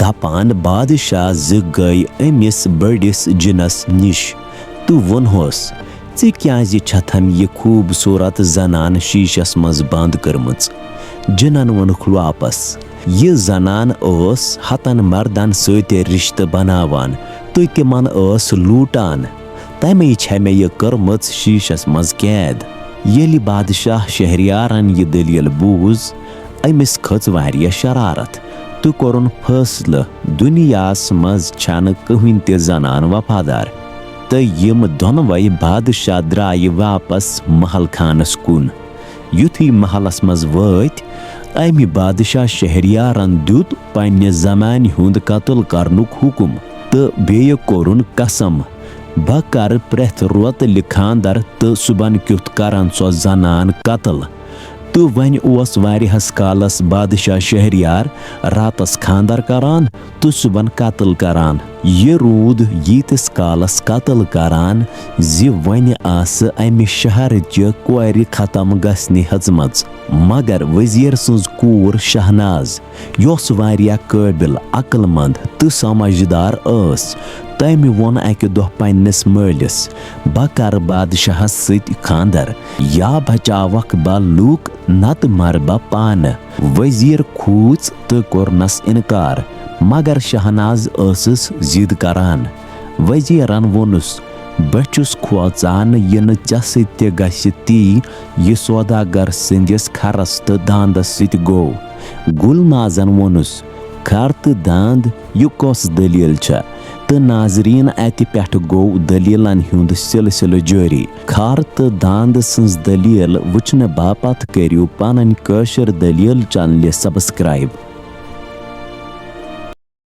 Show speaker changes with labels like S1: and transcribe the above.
S1: दपान बादशाह गई अमिस बड़िस जिनस निश तो वोनहोस चे क्याज छथन ये खूबसूरत जनान शीशस मज बंद करमच। जिनन वोनुख वापस ये जनान ओस हतन मर्दन सते रिश्ते बनावान तो तिमन ओस लूटान तमे छ मे ये करमच शीशस मज कैद। येली बादशाह शहरयारन ये दलील बूज अमिस खच वारिया शरारत तो कोरुन फैसला दुनियास मज छन कहिन ते जनान वफादार तो यम दोनवै बादशाह द्राय वापस महल खानस कुन। युथी महलस मज वत अमि बादशाह शहरयारन दुत पन्ने जमान हुंद कत्ल करनुक हुकुम तो बेय कोरुन कसम बह कर प्रेथ रोतल खानदर तो सुबन क्युथ करन सो जनान कत्ल। तो वन ओस वारिहस कालस बादशाह शहरयार रातस खानदर करान तो सुबन कत्ल करान। ये रूद यीतिस कालस कत्ल करान जि वन आस अमि शहर च कोर खत्म गसने हजमज। मगर वजीर सुज कूर शहनाज योस वारिया काबिल अक्लमंद तो समझदार अस तमि वोन अकि दोह पन्निस मलिस बह कर बादशाहस सत खानदर या बचावक बह लूक नत मर बह पान। वजीर खूच तो कोरनस इनकार मगर शहनाज असस जिद करान। वजीरन वोनुस बचुस खोचान यन चे सत गि ती ये सौदागर सिंदिस खरस तो दांदस सत गो। गुलनाजन वोनुस खर तो दांद ये कस दलील छ तो नाजरीन अत पे गो दलीलन हुंद सिलसिल जारी। खर तो दांद सज दलील वुचन बापत करियो पन कशिर दलील चैनल सब्सक्राइब।